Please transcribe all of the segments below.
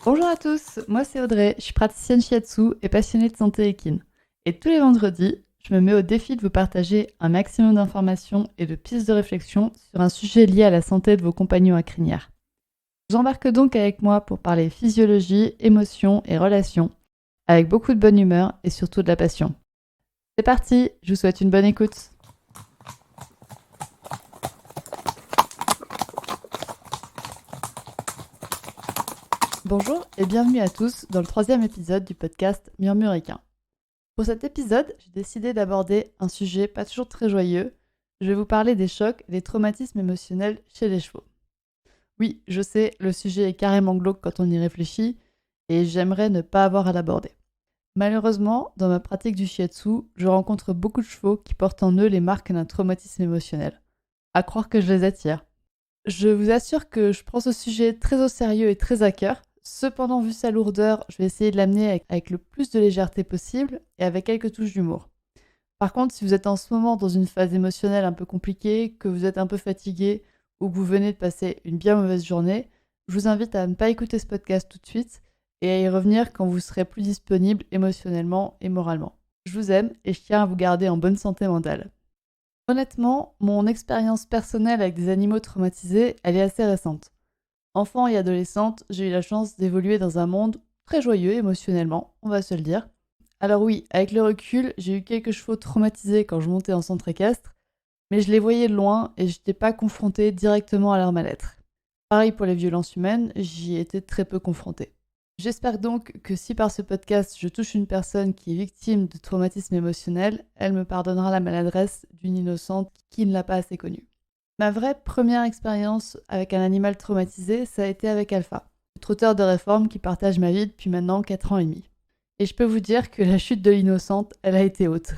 Bonjour à tous, moi c'est Audrey, je suis praticienne shiatsu et passionnée de santé équine. Et tous les vendredis, je me mets au défi de vous partager un maximum d'informations et de pistes de réflexion sur un sujet lié à la santé de vos compagnons à crinière. Je vous embarque donc avec moi pour parler physiologie, émotions et relations, avec beaucoup de bonne humeur et surtout de la passion. C'est parti, je vous souhaite une bonne écoute. Bonjour et bienvenue à tous dans le 3e épisode du podcast Murmuricain. Pour cet épisode, j'ai décidé d'aborder un sujet pas toujours très joyeux. Je vais vous parler des chocs et des traumatismes émotionnels chez les chevaux. Oui, je sais, le sujet est carrément glauque quand on y réfléchit, et j'aimerais ne pas avoir à l'aborder. Malheureusement, dans ma pratique du shiatsu, je rencontre beaucoup de chevaux qui portent en eux les marques d'un traumatisme émotionnel. À croire que je les attire. Je vous assure que je prends ce sujet très au sérieux et très à cœur. Cependant, vu sa lourdeur, je vais essayer de l'amener avec le plus de légèreté possible et avec quelques touches d'humour. Par contre, si vous êtes en ce moment dans une phase émotionnelle un peu compliquée, que vous êtes un peu fatigué ou que vous venez de passer une bien mauvaise journée, je vous invite à ne pas écouter ce podcast tout de suite et à y revenir quand vous serez plus disponible émotionnellement et moralement. Je vous aime et je tiens à vous garder en bonne santé mentale. Honnêtement, mon expérience personnelle avec des animaux traumatisés, elle est assez récente. Enfant et adolescente, j'ai eu la chance d'évoluer dans un monde très joyeux émotionnellement, on va se le dire. Alors oui, avec le recul, j'ai eu quelques chevaux traumatisés quand je montais en centre équestre, mais je les voyais de loin et je n'étais pas confrontée directement à leur mal-être. Pareil pour les violences humaines, j'y ai été très peu confrontée. J'espère donc que si par ce podcast je touche une personne qui est victime de traumatisme émotionnel, elle me pardonnera la maladresse d'une innocente qui ne l'a pas assez connue. Ma vraie première expérience avec un animal traumatisé, ça a été avec Alpha, le trotteur de réforme qui partage ma vie depuis maintenant 4 ans et demi. Et je peux vous dire que la chute de l'innocente, elle a été haute.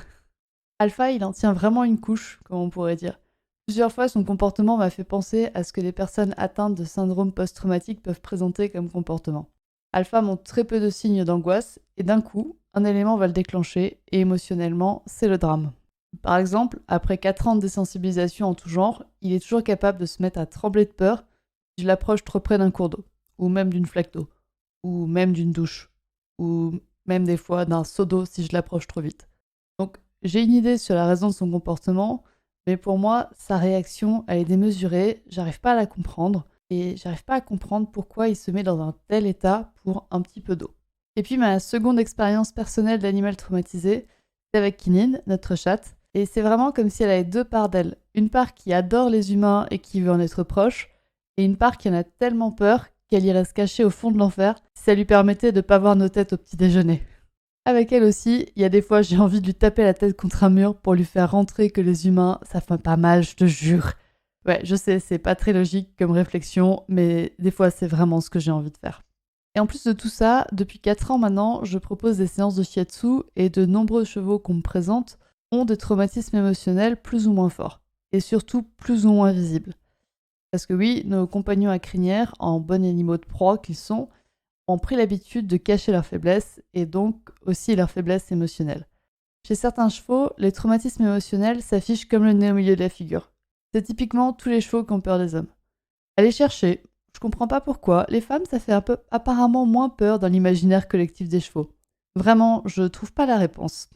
Alpha, il en tient vraiment une couche, comme on pourrait dire. Plusieurs fois, son comportement m'a fait penser à ce que les personnes atteintes de syndrome post-traumatique peuvent présenter comme comportement. Alpha montre très peu de signes d'angoisse, et d'un coup, un élément va le déclencher, et émotionnellement, c'est le drame. Par exemple, après 4 ans de désensibilisation en tout genre, il est toujours capable de se mettre à trembler de peur si je l'approche trop près d'un cours d'eau, ou même d'une flaque d'eau, ou même d'une douche, ou même des fois d'un seau d'eau si je l'approche trop vite. Donc j'ai une idée sur la raison de son comportement, mais pour moi, sa réaction, elle est démesurée, j'arrive pas à la comprendre, et j'arrive pas à comprendre pourquoi il se met dans un tel état pour un petit peu d'eau. Et puis ma seconde expérience personnelle d'animal traumatisé, c'est avec Kinine, notre chatte, et c'est vraiment comme si elle avait deux parts d'elle. Une part qui adore les humains et qui veut en être proche, et une part qui en a tellement peur qu'elle irait se cacher au fond de l'enfer si ça lui permettait de pas voir nos têtes au petit déjeuner. Avec elle aussi, il y a des fois j'ai envie de lui taper la tête contre un mur pour lui faire rentrer que les humains, ça fait pas mal, je te jure. Ouais, je sais, c'est pas très logique comme réflexion, mais des fois c'est vraiment ce que j'ai envie de faire. Et en plus de tout ça, depuis 4 ans maintenant, je propose des séances de shiatsu et de nombreux chevaux qu'on me présente ont des traumatismes émotionnels plus ou moins forts, et surtout plus ou moins visibles. Parce que oui, nos compagnons à crinière, en bons animaux de proie qu'ils sont, ont pris l'habitude de cacher leurs faiblesses et donc aussi leurs faiblesses émotionnelles. Chez certains chevaux, les traumatismes émotionnels s'affichent comme le nez au milieu de la figure. C'est typiquement tous les chevaux qui ont peur des hommes. Allez chercher, je comprends pas pourquoi, les femmes ça fait un peu apparemment moins peur dans l'imaginaire collectif des chevaux. Vraiment, je trouve pas la réponse.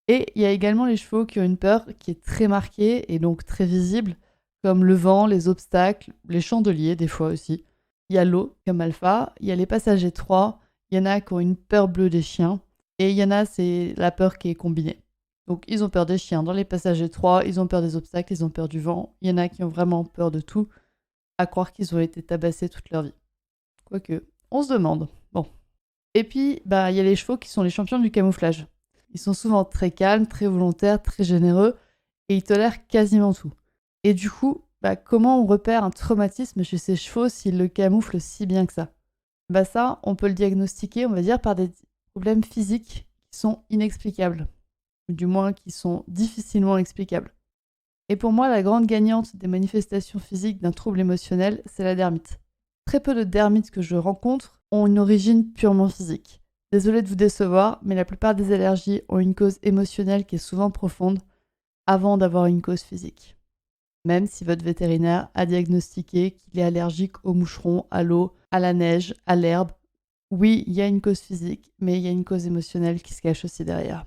Et il y a également les chevaux qui ont une peur qui est très marquée et donc très visible, comme le vent, les obstacles, les chandeliers des fois aussi. Il y a l'eau, comme Alpha, il y a les passages étroits, il y en a qui ont une peur bleue des chiens, et il y en a, c'est la peur qui est combinée. Donc ils ont peur des chiens dans les passages étroits, ils ont peur des obstacles, ils ont peur du vent, il y en a qui ont vraiment peur de tout, à croire qu'ils ont été tabassés toute leur vie. Quoique, on se demande. Bon. Et puis, il y a les chevaux qui sont les champions du camouflage. Ils sont souvent très calmes, très volontaires, très généreux, et ils tolèrent quasiment tout. Et du coup, comment on repère un traumatisme chez ces chevaux s'ils le camouflent si bien que ça? Ça, on peut le diagnostiquer, on va dire, par des problèmes physiques qui sont inexplicables, ou du moins qui sont difficilement explicables. Et pour moi, la grande gagnante des manifestations physiques d'un trouble émotionnel, c'est la dermite. Très peu de dermites que je rencontre ont une origine purement physique. Désolée de vous décevoir, mais la plupart des allergies ont une cause émotionnelle qui est souvent profonde avant d'avoir une cause physique. Même si votre vétérinaire a diagnostiqué qu'il est allergique aux moucherons, à l'eau, à la neige, à l'herbe. Oui, il y a une cause physique, mais il y a une cause émotionnelle qui se cache aussi derrière.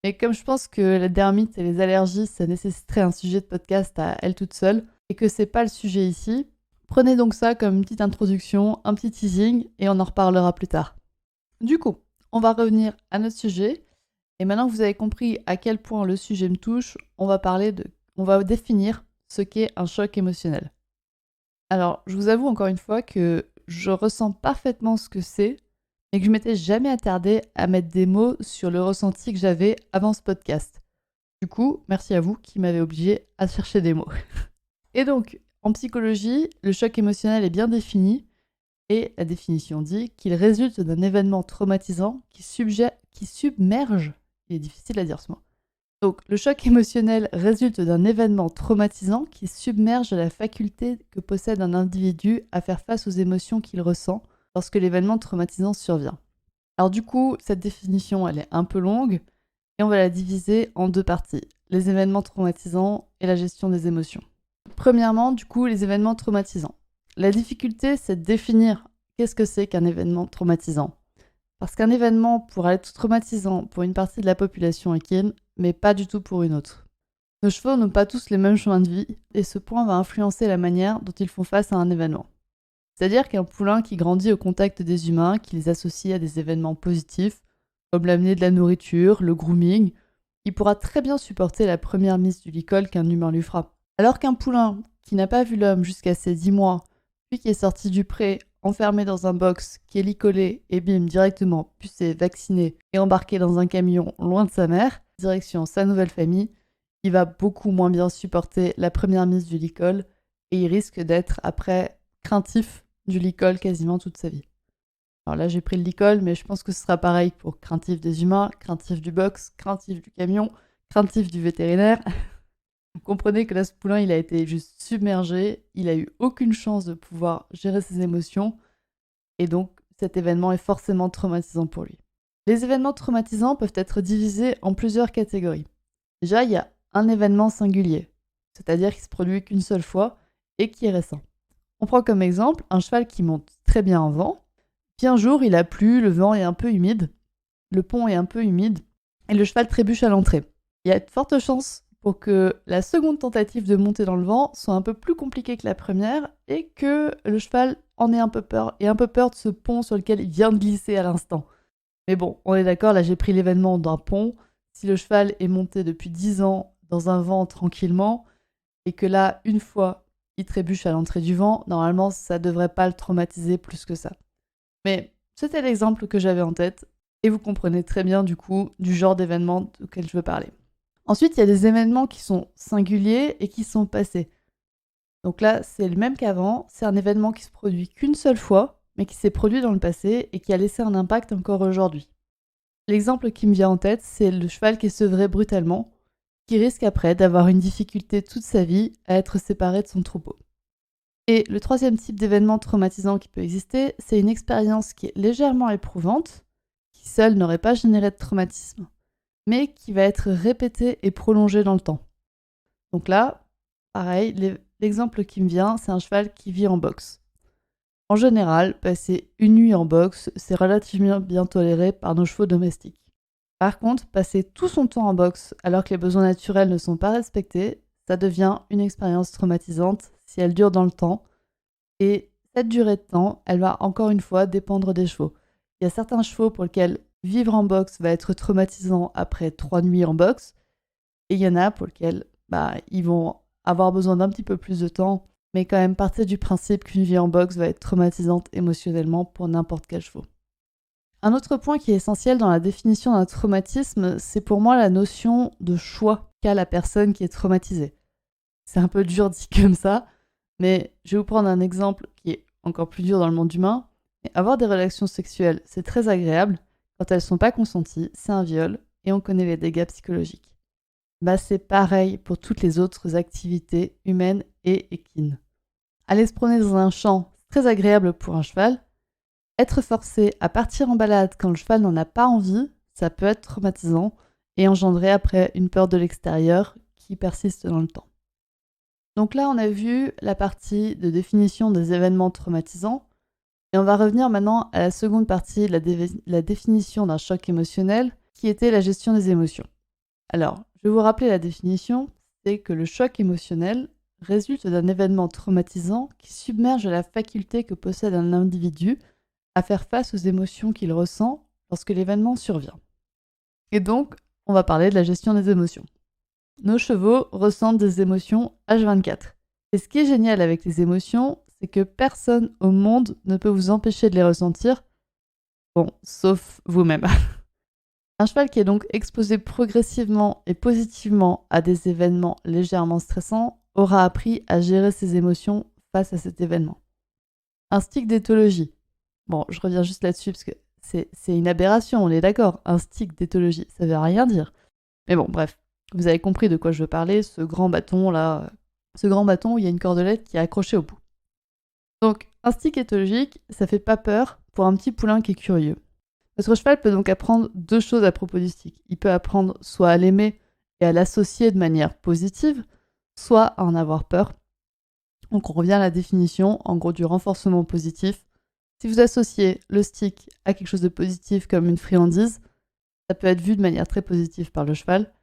Et comme je pense que la dermite et les allergies, ça nécessiterait un sujet de podcast à elle toute seule, et que c'est pas le sujet ici, prenez donc ça comme une petite introduction, un petit teasing, et on en reparlera plus tard. Du coup, on va revenir à notre sujet, et maintenant que vous avez compris à quel point le sujet me touche, on va définir ce qu'est un choc émotionnel. Alors, je vous avoue encore une fois que je ressens parfaitement ce que c'est, mais que je m'étais jamais attardée à mettre des mots sur le ressenti que j'avais avant ce podcast. Du coup, merci à vous qui m'avez obligée à chercher des mots. Et donc, en psychologie, le choc émotionnel est bien défini, et la définition dit qu'il résulte d'un événement traumatisant qui submerge, il est difficile à dire ce mot. Donc, le choc émotionnel résulte d'un événement traumatisant qui submerge la faculté que possède un individu à faire face aux émotions qu'il ressent lorsque l'événement traumatisant survient. Alors du coup, cette définition, elle est un peu longue et on va la diviser en deux parties, les événements traumatisants et la gestion des émotions. Premièrement, du coup, les événements traumatisants. La difficulté, c'est de définir qu'est-ce que c'est qu'un événement traumatisant. Parce qu'un événement pourrait être traumatisant pour une partie de la population équine, mais pas du tout pour une autre. Nos chevaux n'ont pas tous les mêmes chemins de vie, et ce point va influencer la manière dont ils font face à un événement. C'est-à-dire qu'un poulain qui grandit au contact des humains, qui les associe à des événements positifs, comme l'amener de la nourriture, le grooming, il pourra très bien supporter la première mise du licol qu'un humain lui fera. Alors qu'un poulain qui n'a pas vu l'homme jusqu'à ses 10 mois, puis qui est sorti du pré, enfermé dans un box, qui est licolé et bim, directement pucé, vacciné et embarqué dans un camion loin de sa mère, direction sa nouvelle famille, il va beaucoup moins bien supporter la première mise du licol et il risque d'être après craintif du licol quasiment toute sa vie. Alors là j'ai pris le licol, mais je pense que ce sera pareil pour craintif des humains, craintif du box, craintif du camion, craintif du vétérinaire. Vous comprenez que là ce poulain il a été juste submergé, il a eu aucune chance de pouvoir gérer ses émotions et donc cet événement est forcément traumatisant pour lui. Les événements traumatisants peuvent être divisés en plusieurs catégories. Déjà, il y a un événement singulier, c'est-à-dire qui se produit qu'une seule fois et qui est récent. On prend comme exemple un cheval qui monte très bien en vent, puis un jour il a plu, le vent est un peu humide, le pont est un peu humide et le cheval trébuche à l'entrée. Il y a de fortes chances pour que la seconde tentative de monter dans le vent soit un peu plus compliquée que la première et que le cheval en ait un peu peur et un peu peur de ce pont sur lequel il vient de glisser à l'instant. Mais bon, on est d'accord, là j'ai pris l'événement d'un pont. Si le cheval est monté depuis 10 ans dans un vent tranquillement et que là, une fois, il trébuche à l'entrée du vent, normalement ça devrait pas le traumatiser plus que ça. Mais c'était l'exemple que j'avais en tête et vous comprenez très bien du coup du genre d'événement auquel je veux parler. Ensuite, il y a des événements qui sont singuliers et qui sont passés. Donc là, c'est le même qu'avant, c'est un événement qui se produit qu'une seule fois, mais qui s'est produit dans le passé et qui a laissé un impact encore aujourd'hui. L'exemple qui me vient en tête, c'est le cheval qui est sevré brutalement, qui risque après d'avoir une difficulté toute sa vie à être séparé de son troupeau. Et le troisième type d'événement traumatisant qui peut exister, c'est une expérience qui est légèrement éprouvante, qui seule n'aurait pas généré de traumatisme, mais qui va être répétée et prolongée dans le temps. Donc là, pareil, l'exemple qui me vient, c'est un cheval qui vit en boxe. En général, passer une nuit en boxe, c'est relativement bien toléré par nos chevaux domestiques. Par contre, passer tout son temps en boxe alors que les besoins naturels ne sont pas respectés, ça devient une expérience traumatisante si elle dure dans le temps. Et cette durée de temps, elle va encore une fois dépendre des chevaux. Il y a certains chevaux pour lesquels vivre en boxe va être traumatisant après 3 nuits en boxe, et il y en a pour lesquels ils vont avoir besoin d'un petit peu plus de temps, mais quand même partir du principe qu'une vie en boxe va être traumatisante émotionnellement pour n'importe quel cheval. Un autre point qui est essentiel dans la définition d'un traumatisme, c'est pour moi la notion de choix qu'a la personne qui est traumatisée. C'est un peu dur dit comme ça, mais je vais vous prendre un exemple qui est encore plus dur dans le monde humain. Mais avoir des relations sexuelles, c'est très agréable. Quand elles ne sont pas consenties, c'est un viol et on connaît les dégâts psychologiques. C'est pareil pour toutes les autres activités humaines et équines. Aller se promener dans un champ, c'est très agréable pour un cheval. Être forcé à partir en balade quand le cheval n'en a pas envie, ça peut être traumatisant et engendrer après une peur de l'extérieur qui persiste dans le temps. Donc là, on a vu la partie de définition des événements traumatisants. Et on va revenir maintenant à la seconde partie de la définition d'un choc émotionnel, qui était la gestion des émotions. Alors, je vais vous rappeler la définition, c'est que le choc émotionnel résulte d'un événement traumatisant qui submerge la faculté que possède un individu à faire face aux émotions qu'il ressent lorsque l'événement survient. Et donc, on va parler de la gestion des émotions. Nos chevaux ressentent des émotions H24. Et ce qui est génial avec les émotions, c'est que personne au monde ne peut vous empêcher de les ressentir, bon, sauf vous-même. Un cheval qui est donc exposé progressivement et positivement à des événements légèrement stressants aura appris à gérer ses émotions face à cet événement. Un stick d'éthologie. Bon, je reviens juste là-dessus parce que c'est une aberration, on est d'accord. Un stick d'éthologie, ça veut rien dire. Mais bon, bref, vous avez compris de quoi je veux parler, ce grand bâton là, ce grand bâton où il y a une cordelette qui est accrochée au bout. Donc, un stick éthologique, ça fait pas peur pour un petit poulain qui est curieux. Votre cheval peut donc apprendre deux choses à propos du stick. Il peut apprendre soit à l'aimer et à l'associer de manière positive, soit à en avoir peur. Donc on revient à la définition, en gros, du renforcement positif. Si vous associez le stick à quelque chose de positif comme une friandise, ça peut être vu de manière très positive par le cheval.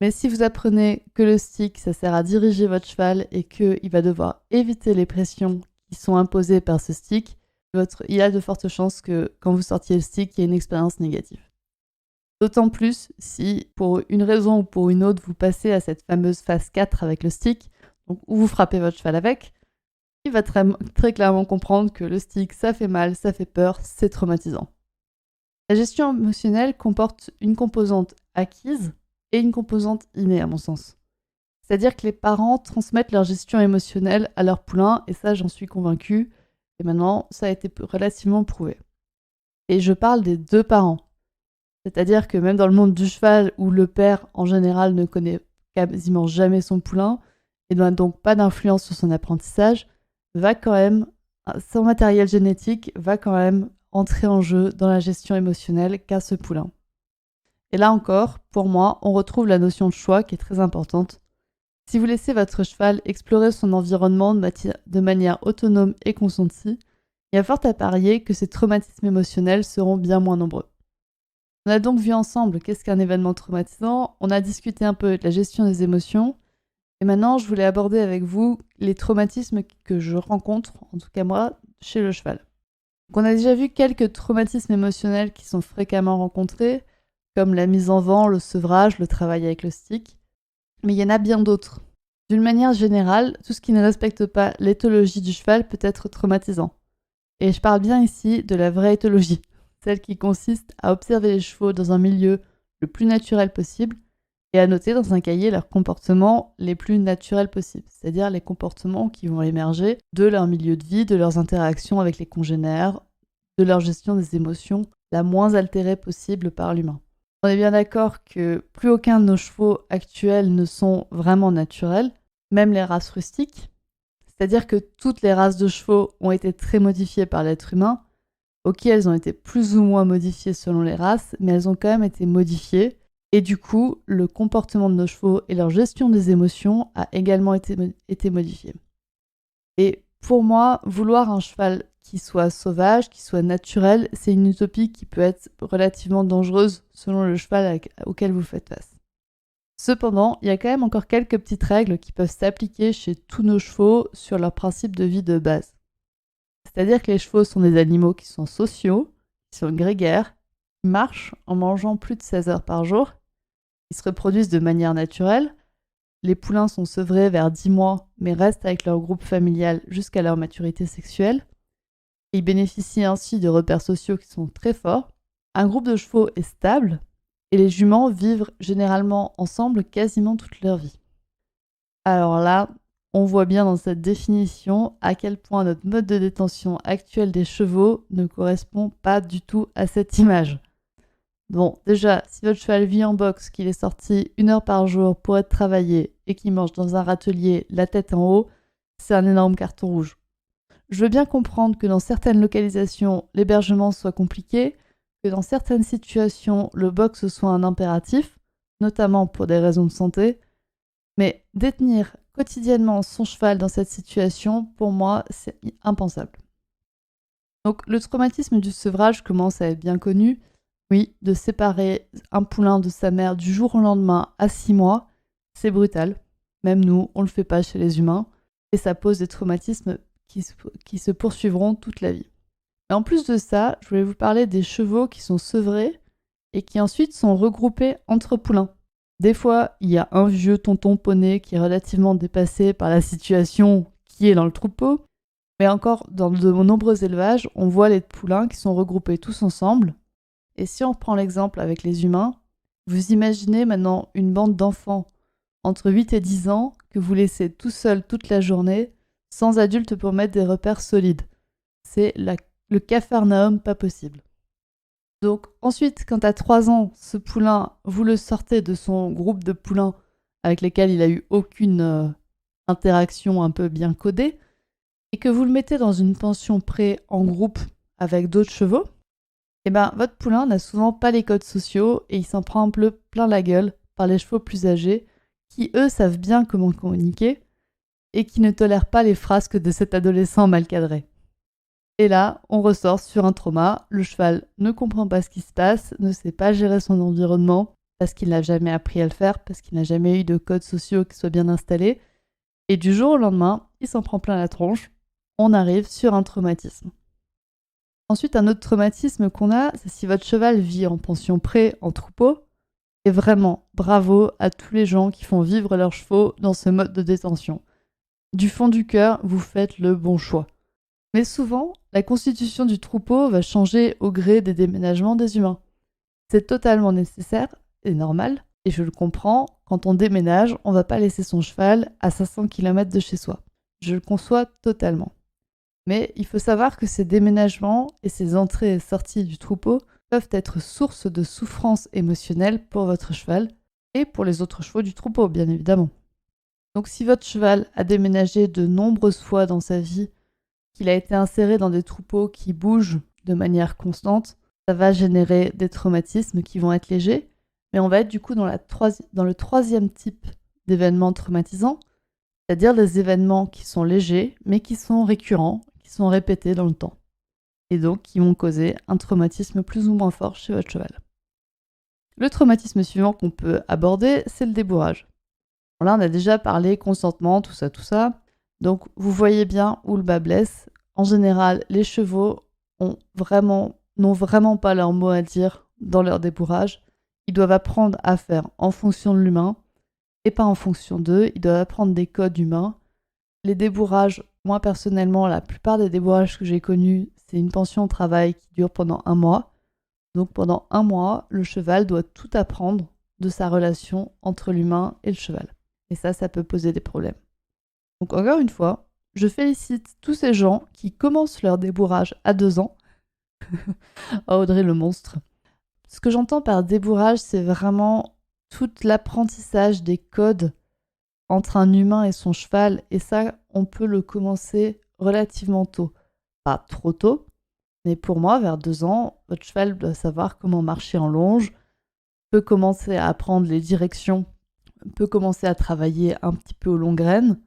Mais si vous apprenez que le stick, ça sert à diriger votre cheval et qu'il va devoir éviter les pressions qui sont imposées par ce stick, il y a de fortes chances que quand vous sortiez le stick, il y ait une expérience négative. D'autant plus si, pour une raison ou pour une autre, vous passez à cette fameuse phase 4 avec le stick, donc où vous frappez votre cheval avec, il va très clairement comprendre que le stick, ça fait mal, ça fait peur, c'est traumatisant. La gestion émotionnelle comporte une composante acquise et une composante innée, à mon sens. C'est-à-dire que les parents transmettent leur gestion émotionnelle à leur poulain, et ça, j'en suis convaincue. Et maintenant, ça a été relativement prouvé. Et je parle des deux parents. C'est-à-dire que même dans le monde du cheval, où le père, en général, ne connaît quasiment jamais son poulain, et n'a donc pas d'influence sur son apprentissage, son matériel génétique va quand même entrer en jeu dans la gestion émotionnelle qu'a ce poulain. Et là encore, pour moi, on retrouve la notion de choix qui est très importante. Si vous laissez votre cheval explorer son environnement de manière autonome et consentie, il y a fort à parier que ces traumatismes émotionnels seront bien moins nombreux. On a donc vu ensemble qu'est-ce qu'un événement traumatisant, on a discuté un peu de la gestion des émotions, et maintenant je voulais aborder avec vous les traumatismes que je rencontre, en tout cas moi, chez le cheval. Donc on a déjà vu quelques traumatismes émotionnels qui sont fréquemment rencontrés, comme la mise en vent, le sevrage, le travail avec le stick. Mais il y en a bien d'autres. D'une manière générale, tout ce qui ne respecte pas l'éthologie du cheval peut être traumatisant. Et je parle bien ici de la vraie éthologie, celle qui consiste à observer les chevaux dans un milieu le plus naturel possible et à noter dans un cahier leurs comportements les plus naturels possibles, c'est-à-dire les comportements qui vont émerger de leur milieu de vie, de leurs interactions avec les congénères, de leur gestion des émotions la moins altérée possible par l'humain. On est bien d'accord que plus aucun de nos chevaux actuels ne sont vraiment naturels, même les races rustiques. C'est-à-dire que toutes les races de chevaux ont été très modifiées par l'être humain. Ok, elles ont été plus ou moins modifiées selon les races, mais elles ont quand même été modifiées. Et du coup, le comportement de nos chevaux et leur gestion des émotions a également été modifié. Et pour moi, vouloir un cheval qui soit sauvage, qui soit naturel, c'est une utopie qui peut être relativement dangereuse selon le cheval auquel vous faites face. Cependant, il y a quand même encore quelques petites règles qui peuvent s'appliquer chez tous nos chevaux sur leur principe de vie de base. C'est-à-dire que les chevaux sont des animaux qui sont sociaux, qui sont grégaires, qui marchent en mangeant plus de 16 heures par jour, qui se reproduisent de manière naturelle. Les poulains sont sevrés vers 10 mois, mais restent avec leur groupe familial jusqu'à leur maturité sexuelle. Et ils bénéficient ainsi de repères sociaux qui sont très forts. Un groupe de chevaux est stable, et les juments vivent généralement ensemble quasiment toute leur vie. Alors là, on voit bien dans cette définition à quel point notre mode de détention actuel des chevaux ne correspond pas du tout à cette image. Bon, déjà, si votre cheval vit en boxe, qu'il est sorti 1 heure par jour pour être travaillé et qu'il mange dans un râtelier la tête en haut, c'est un énorme carton rouge. Je veux bien comprendre que dans certaines localisations, l'hébergement soit compliqué, que dans certaines situations, le boxe soit un impératif, notamment pour des raisons de santé, mais détenir quotidiennement son cheval dans cette situation, pour moi, c'est impensable. Donc le traumatisme du sevrage commence à être bien connu. Oui, de séparer un poulain de sa mère du jour au lendemain à 6 mois, c'est brutal. Même nous, on ne le fait pas chez les humains. Et ça pose des traumatismes qui se poursuivront toute la vie. Et en plus de ça, je voulais vous parler des chevaux qui sont sevrés et qui ensuite sont regroupés entre poulains. Des fois, il y a un vieux tonton poney qui est relativement dépassé par la situation qui est dans le troupeau. Mais encore, dans de nombreux élevages, on voit les poulains qui sont regroupés tous ensemble. Et si on reprend l'exemple avec les humains, vous imaginez maintenant une bande d'enfants entre 8 et 10 ans que vous laissez tout seuls toute la journée, sans adultes pour mettre des repères solides. C'est le capharnaüm pas possible. Donc ensuite, quand à 3 ans, ce poulain, vous le sortez de son groupe de poulains avec lesquels il a eu aucune interaction un peu bien codée, et que vous le mettez dans une pension pré en groupe avec d'autres chevaux, eh ben, votre poulain n'a souvent pas les codes sociaux et il s'en prend un peu plein la gueule par les chevaux plus âgés qui, eux, savent bien comment communiquer et qui ne tolèrent pas les frasques de cet adolescent mal cadré. Et là, on ressort sur un trauma, le cheval ne comprend pas ce qui se passe, ne sait pas gérer son environnement parce qu'il n'a jamais appris à le faire, parce qu'il n'a jamais eu de codes sociaux qui soient bien installés, et du jour au lendemain, il s'en prend plein la tronche, on arrive sur un traumatisme. Ensuite, un autre traumatisme qu'on a, c'est si votre cheval vit en pension pré, en troupeau. Et vraiment, bravo à tous les gens qui font vivre leurs chevaux dans ce mode de détention. Du fond du cœur, vous faites le bon choix. Mais souvent, la constitution du troupeau va changer au gré des déménagements des humains. C'est totalement nécessaire et normal, et je le comprends, quand on déménage, on ne va pas laisser son cheval à 500 km de chez soi. Je le conçois totalement. Mais il faut savoir que ces déménagements et ces entrées et sorties du troupeau peuvent être source de souffrance émotionnelle pour votre cheval et pour les autres chevaux du troupeau, bien évidemment. Donc si votre cheval a déménagé de nombreuses fois dans sa vie, qu'il a été inséré dans des troupeaux qui bougent de manière constante, ça va générer des traumatismes qui vont être légers, mais on va être du coup dans le troisième type d'événements traumatisants, c'est-à-dire des événements qui sont légers, mais qui sont récurrents, qui sont répétés dans le temps, et donc qui vont causer un traumatisme plus ou moins fort chez votre cheval. Le traumatisme suivant qu'on peut aborder, c'est le débourrage. Bon, là, on a déjà parlé consentement, tout ça. Donc, vous voyez bien où le bas blesse. En général, les chevaux n'ont vraiment pas leur mot à dire dans leur débourrage. Ils doivent apprendre à faire en fonction de l'humain et pas en fonction d'eux. Ils doivent apprendre des codes humains. Les débourrages, moi personnellement, la plupart des débourrages que j'ai connus, c'est une pension au travail qui dure pendant 1 mois. Donc pendant 1 mois, le cheval doit tout apprendre de sa relation entre l'humain et le cheval. Et ça peut poser des problèmes. Donc encore une fois, je félicite tous ces gens qui commencent leur débourrage à 2 ans. Oh, Audrey le monstre. Ce que j'entends par débourrage, c'est vraiment tout l'apprentissage des codes entre un humain et son cheval. Et ça, on peut le commencer relativement tôt. Pas trop tôt, mais pour moi, vers 2 ans, votre cheval doit savoir comment marcher en longe, peut commencer à apprendre les directions, peut commencer à travailler un petit peu aux longues graines,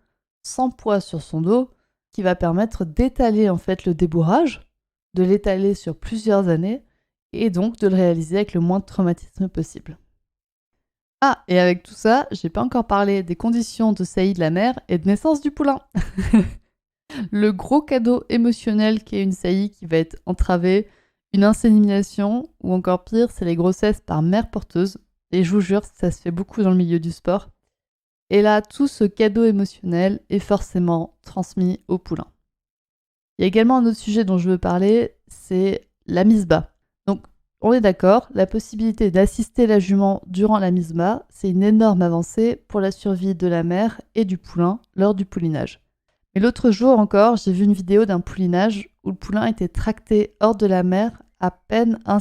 sans poids sur son dos, qui va permettre d'étaler en fait le débourrage, de l'étaler sur plusieurs années, et donc de le réaliser avec le moins de traumatisme possible. Ah, et avec tout ça, j'ai pas encore parlé des conditions de saillie de la mère et de naissance du poulain. Le gros cadeau émotionnel qui est une saillie qui va être entravée, une insémination, ou encore pire, c'est les grossesses par mère porteuse. Et je vous jure, ça se fait beaucoup dans le milieu du sport. Et là, tout ce cadeau émotionnel est forcément transmis au poulain. Il y a également un autre sujet dont je veux parler, c'est la mise bas. Donc, on est d'accord, la possibilité d'assister la jument durant la mise bas, c'est une énorme avancée pour la survie de la mère et du poulain lors du poulinage. Mais l'autre jour encore, j'ai vu une vidéo d'un poulinage où le poulain était tracté hors de la mer à peine un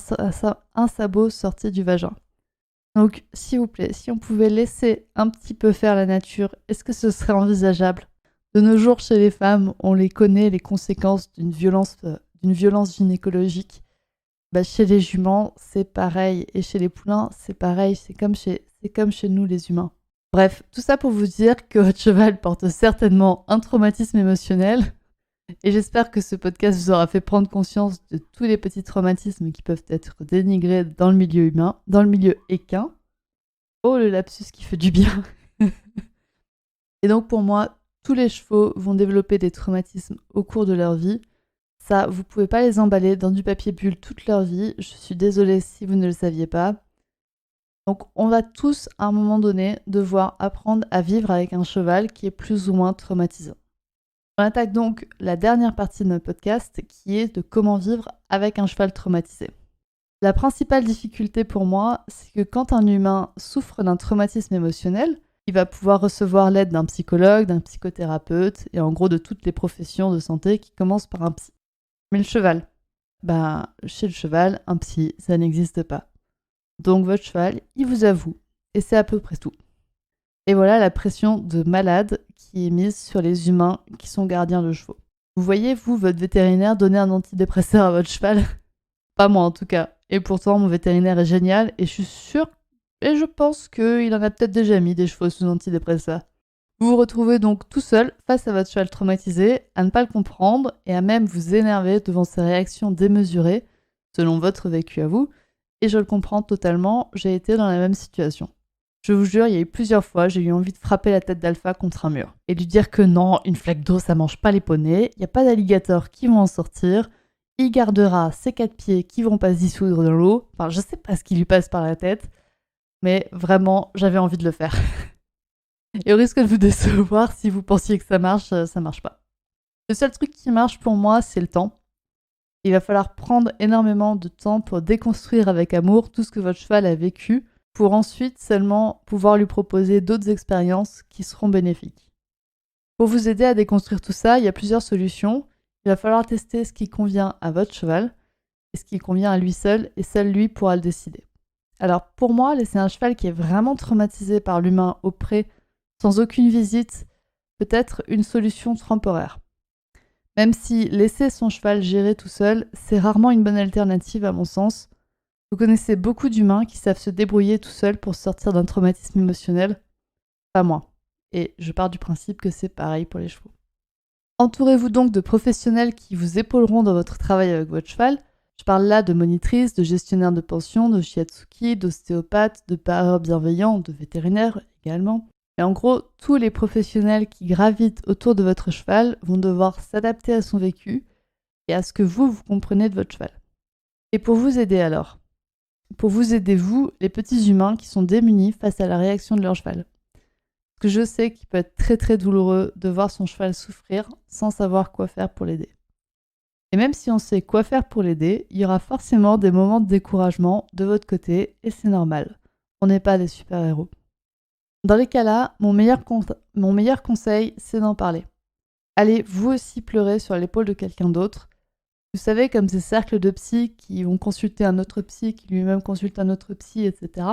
sabot sorti du vagin. Donc, s'il vous plaît, si on pouvait laisser un petit peu faire la nature, est-ce que ce serait envisageable ? De nos jours, chez les femmes, on les connaît, les conséquences d'une violence gynécologique. Chez les juments, c'est pareil. Et chez les poulains, c'est pareil. C'est comme chez nous, les humains. Bref, tout ça pour vous dire que votre cheval porte certainement un traumatisme émotionnel Et j'espère que ce podcast vous aura fait prendre conscience de tous les petits traumatismes qui peuvent être dénigrés dans le milieu humain, dans le milieu équin. Oh, le lapsus qui fait du bien. Et donc pour moi, tous les chevaux vont développer des traumatismes au cours de leur vie. Ça, vous pouvez pas les emballer dans du papier bulle toute leur vie. Je suis désolée si vous ne le saviez pas. Donc on va tous, à un moment donné, devoir apprendre à vivre avec un cheval qui est plus ou moins traumatisant. On attaque donc la dernière partie de notre podcast qui est de comment vivre avec un cheval traumatisé. La principale difficulté pour moi, c'est que quand un humain souffre d'un traumatisme émotionnel, il va pouvoir recevoir l'aide d'un psychologue, d'un psychothérapeute et en gros de toutes les professions de santé qui commencent par un psy. Mais le cheval, chez le cheval, un psy, ça n'existe pas. Donc votre cheval, il vous avoue. Et c'est à peu près tout. Et voilà la pression de malade qui est mise sur les humains qui sont gardiens de chevaux. Vous voyez, vous, votre vétérinaire, donner un antidépresseur à votre cheval? Pas moi en tout cas. Et pourtant, mon vétérinaire est génial et je suis sûre, et je pense qu'il en a peut-être déjà mis des chevaux sous antidépresseur. Vous vous retrouvez donc tout seul face à votre cheval traumatisé, à ne pas le comprendre et à même vous énerver devant ses réactions démesurées, selon votre vécu à vous. Et je le comprends totalement, j'ai été dans la même situation. Je vous jure, il y a eu plusieurs fois, j'ai eu envie de frapper la tête d'Alpha contre un mur. Et lui dire que non, une flaque d'eau, ça mange pas les poneys, il n'y a pas d'alligators qui vont en sortir, il gardera ses 4 pieds qui vont pas se dissoudre dans l'eau. Enfin, je sais pas ce qui lui passe par la tête, mais vraiment, j'avais envie de le faire. Et au risque de vous décevoir, si vous pensiez que ça marche pas. Le seul truc qui marche pour moi, c'est le temps. Il va falloir prendre énormément de temps pour déconstruire avec amour tout ce que votre cheval a vécu, pour ensuite seulement pouvoir lui proposer d'autres expériences qui seront bénéfiques. Pour vous aider à déconstruire tout ça, il y a plusieurs solutions. Il va falloir tester ce qui convient à votre cheval et ce qui convient à lui seul, et seul lui pourra le décider. Alors pour moi, laisser un cheval qui est vraiment traumatisé par l'humain au pré, sans aucune visite, peut être une solution temporaire. Même si laisser son cheval gérer tout seul, c'est rarement une bonne alternative à mon sens. Vous connaissez beaucoup d'humains qui savent se débrouiller tout seuls pour sortir d'un traumatisme émotionnel. Pas moi. Et je pars du principe que c'est pareil pour les chevaux. Entourez-vous donc de professionnels qui vous épauleront dans votre travail avec votre cheval. Je parle là de monitrices, de gestionnaires de pension, de shiatsuki, d'ostéopathes, de pareurs bienveillants, de vétérinaires également. Et en gros, tous les professionnels qui gravitent autour de votre cheval vont devoir s'adapter à son vécu et à ce que vous comprenez de votre cheval. Et pour vous aider alors, pour vous aider vous, les petits humains qui sont démunis face à la réaction de leur cheval. Parce que je sais qu'il peut être très très douloureux de voir son cheval souffrir sans savoir quoi faire pour l'aider. Et même si on sait quoi faire pour l'aider, il y aura forcément des moments de découragement de votre côté et c'est normal. On n'est pas des super-héros. Dans les cas-là, mon meilleur conseil, c'est d'en parler. Allez vous aussi pleurer sur l'épaule de quelqu'un d'autre. Vous savez, comme ces cercles de psy qui vont consulter un autre psy, qui lui-même consulte un autre psy, etc.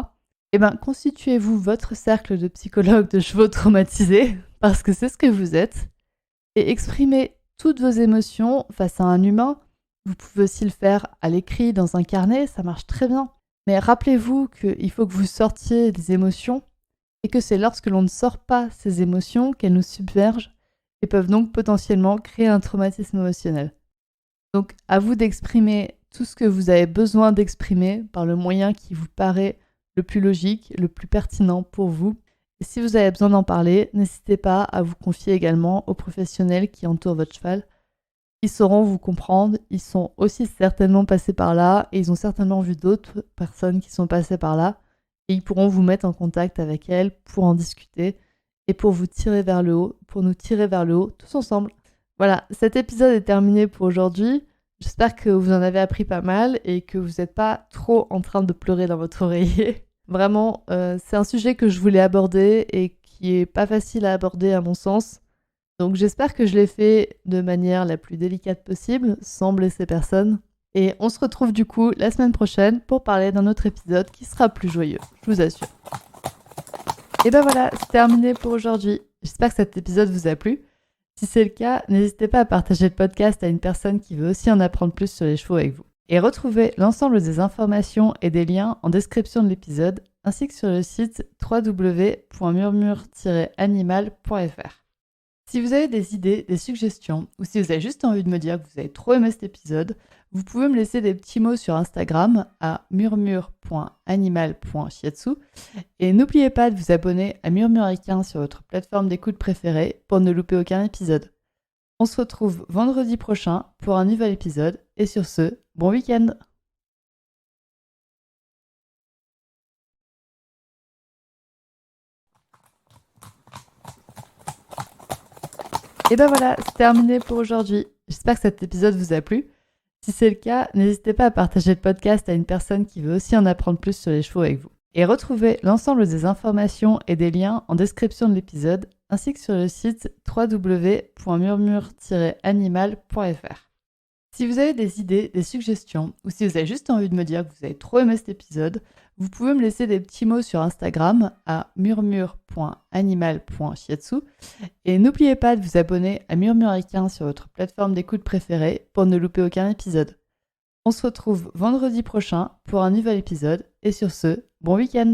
Constituez-vous votre cercle de psychologues de chevaux traumatisés, parce que c'est ce que vous êtes, et exprimez toutes vos émotions face à un humain. Vous pouvez aussi le faire à l'écrit, dans un carnet, ça marche très bien. Mais rappelez-vous qu'il faut que vous sortiez des émotions, et que c'est lorsque l'on ne sort pas ces émotions qu'elles nous submergent et peuvent donc potentiellement créer un traumatisme émotionnel. Donc à vous d'exprimer tout ce que vous avez besoin d'exprimer par le moyen qui vous paraît le plus logique, le plus pertinent pour vous. Et si vous avez besoin d'en parler, n'hésitez pas à vous confier également aux professionnels qui entourent votre cheval. Ils sauront vous comprendre, ils sont aussi certainement passés par là et ils ont certainement vu d'autres personnes qui sont passées par là. Et ils pourront vous mettre en contact avec elles pour en discuter et pour vous tirer vers le haut, pour nous tirer vers le haut tous ensemble. Voilà, cet épisode est terminé pour aujourd'hui. J'espère que vous en avez appris pas mal et que vous n'êtes pas trop en train de pleurer dans votre oreiller. Vraiment, c'est un sujet que je voulais aborder et qui est pas facile à aborder à mon sens. Donc j'espère que je l'ai fait de manière la plus délicate possible, sans blesser personne. Et on se retrouve du coup la semaine prochaine pour parler d'un autre épisode qui sera plus joyeux, je vous assure. Et voilà, c'est terminé pour aujourd'hui. J'espère que cet épisode vous a plu. Si c'est le cas, n'hésitez pas à partager le podcast à une personne qui veut aussi en apprendre plus sur les chevaux avec vous. Et retrouvez l'ensemble des informations et des liens en description de l'épisode, ainsi que sur le site www.murmure-animal.fr. Si vous avez des idées, des suggestions, ou si vous avez juste envie de me dire que vous avez trop aimé cet épisode, vous pouvez me laisser des petits mots sur Instagram à murmure.animal.shiatsu et n'oubliez pas de vous abonner à Murmuricain sur votre plateforme d'écoute préférée pour ne louper aucun épisode. On se retrouve vendredi prochain pour un nouvel épisode et sur ce, bon week-end! Et ben voilà, c'est terminé pour aujourd'hui. J'espère que cet épisode vous a plu. Si c'est le cas, n'hésitez pas à partager le podcast à une personne qui veut aussi en apprendre plus sur les chevaux avec vous. Et retrouvez l'ensemble des informations et des liens en description de l'épisode, ainsi que sur le site www.murmure-animal.fr. Si vous avez des idées, des suggestions, ou si vous avez juste envie de me dire que vous avez trop aimé cet épisode, vous pouvez me laisser des petits mots sur Instagram à murmure.animal.shiatsu et n'oubliez pas de vous abonner à Murmuricain sur votre plateforme d'écoute préférée pour ne louper aucun épisode. On se retrouve vendredi prochain pour un nouvel épisode et sur ce, bon week-end!